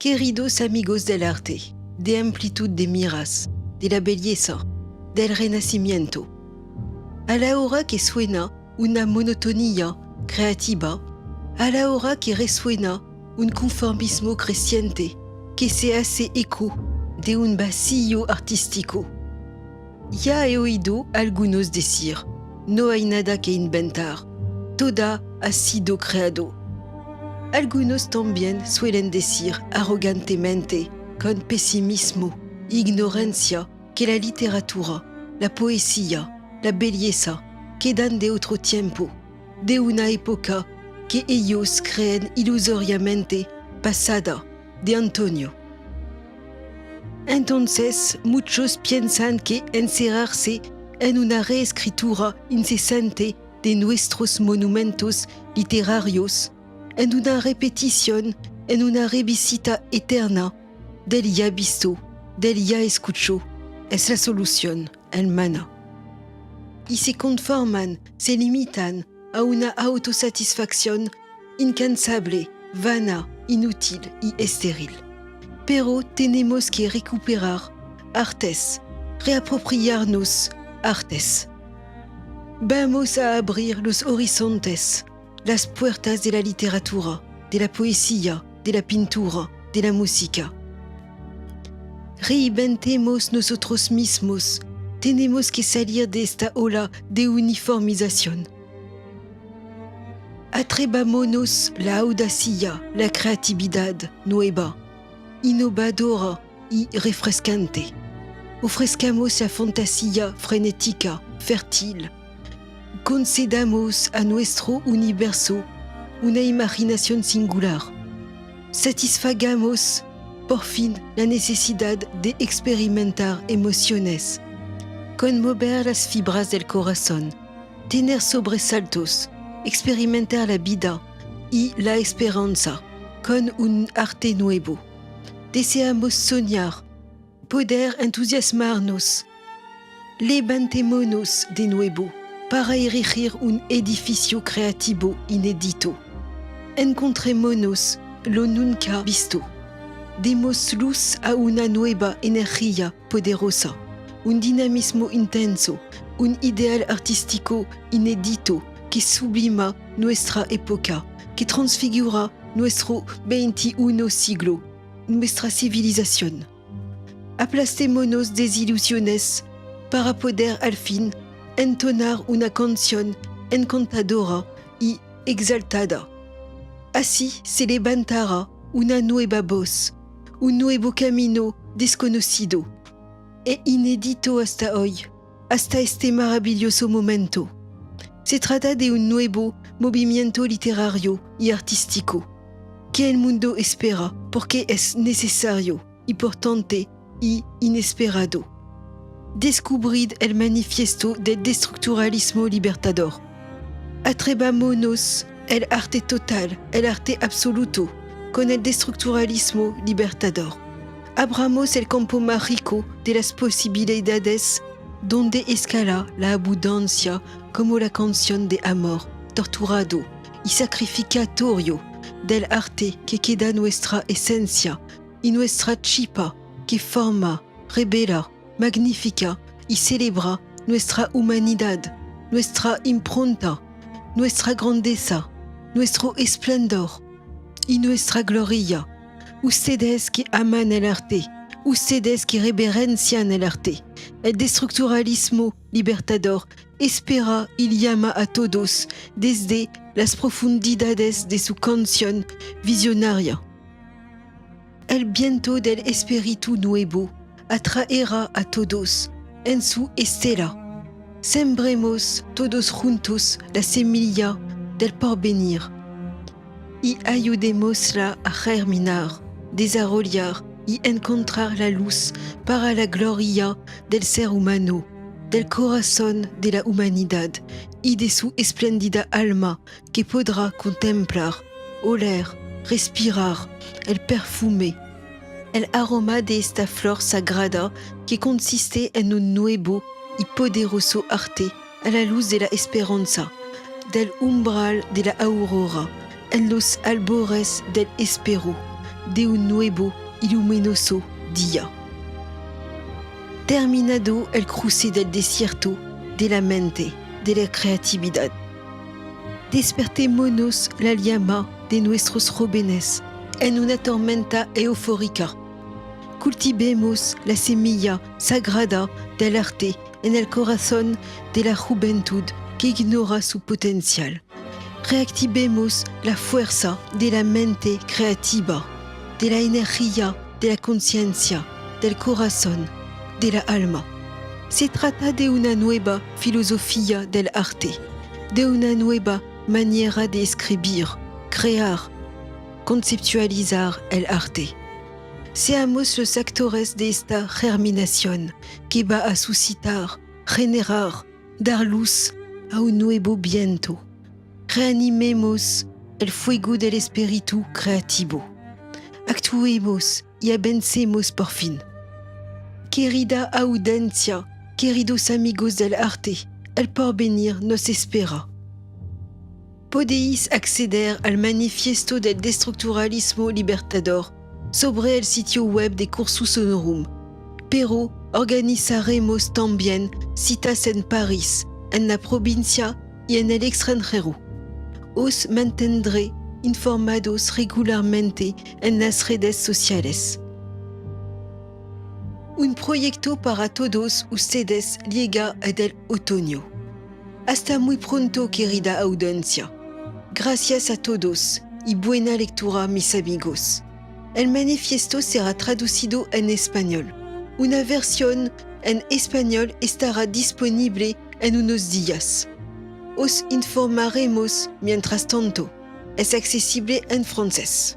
Queridos amigos del arte, de amplitud de miras, de la belleza, del renacimiento. A la hora que suena una monotonía creativa, a la hora que resuena un conformismo creciente que se hace eco de un vacío artístico. Ya he oído algunos decir, no hay nada que inventar, todo ha sido creado. Algunos también suelen decir arrogantemente, con pesimismo, ignorancia, que la literatura, la poesía, la belleza quedan de otro tiempo, de una época que ellos creen ilusoriamente pasada, de Antonio. Entonces, muchos piensan que encerrarse en una reescritura incesante de nuestros monumentos literarios, en una repetición, en una revisita eterna del ya visto, del ya escuchó, es la solución, hermana. Y se conforman, se limitan a una autosatisfacción incansable, vana, inútil y estéril. Pero tenemos que recuperar artes, reapropiarnos artes. Vamos a abrir los horizontes, las puertas de la literatura, de la poesía, de la pintura, de la música. Reinventemos nosotros mismos. Tenemos que salir de esta ola de uniformización. Atrevámonos la audacia, la creatividad nueva, innovadora y refrescante. Ofrezcamos la fantasía frenética, fértil. Concedamos a nuestro universo una imaginación singular. Satisfagamos, por fin, la necesidad de experimentar emociones, conmover las fibras del corazón, tener sobresaltos, experimentar la vida y la esperanza con un arte nuevo. Deseamos soñar, poder entusiasmarnos. Levantémonos de nuevo para erigir un edificio creativo inédito. Encontrémonos lo nunca visto. Demos luz a una nueva energía poderosa, un dinamismo intenso, un ideal artístico inédito que sublima nuestra época, que transfigura nuestro 21 siglo, nuestra civilización. Aplastémonos desilusiones para poder al fin entonar una canción encantadora y exaltada. Así se levantará una nueva voz, un nuevo camino desconocido e inédito hasta hoy, hasta este maravilloso momento. Se trata de un nuevo movimiento literario y artístico que el mundo espera porque es necesario, importante y inesperado. Descubrid el manifiesto del destructuralismo libertador. Atrevámonos el arte total, el arte absoluto, con el destructuralismo libertador. Abramos el campo mágico de las posibilidades donde escala la abundancia como la canción de amor torturado y sacrificatorio del arte que queda nuestra esencia y nuestra chispa que forma, revela, magnifica y celebra nuestra humanidad, nuestra impronta, nuestra grandeza, nuestro esplendor y nuestra gloria. Ustedes que aman el arte, ustedes que reverencian el arte, el destructuralismo libertador espera y llama a todos desde las profundidades de su canción visionaria. El viento del espíritu nuevo atraerá a todos en su estela. Sembremos todos juntos la semilla del porvenir y ayudémosla a germinar, desarrollar y encontrar la luz para la gloria del ser humano, del corazón de la humanidad y de su espléndida alma que podrá contemplar, oler, respirar el perfume, el aroma de esta flor sagrada que consiste en un nuevo y poderoso arte a la luz de la esperanza, del umbral de la aurora, en los albores del espero, de un nuevo y luminoso día. Terminado el cruce del desierto de la mente, de la creatividad. Despertémonos la llama de nuestros jóvenes en una tormenta eufórica. Cultivemos la semilla sagrada del arte en el corazón de la juventud que ignora su potencial. Reactivemos la fuerza de la mente creativa, de la energía, de la conciencia, del corazón, de la alma. Se trata de una nueva filosofía del arte, de una nueva manera de escribir, crear, conceptualizar el arte. Seamos los actores de esta germinación que va a suscitar, generar, dar luz a un nuevo viento. Reanimemos el fuego del espíritu creativo. Actuemos y avancemos por fin. Querida audiencia, queridos amigos del arte, el porvenir nos espera. Podéis acceder al manifiesto del destructuralismo libertador sobre el sitio web de Cursus Honorum, pero organizaremos también citas en París, en la provincia y en el extranjero. Os mantendré informados regularmente en las redes sociales. Un proyecto para todos ustedes llega del otoño. Hasta muy pronto, querida audiencia. Gracias a todos y buena lectura, mis amigos. El manifiesto será traducido en español. Una versión en español estará disponible en unos días. Os informaremos mientras tanto. Es accesible en francés.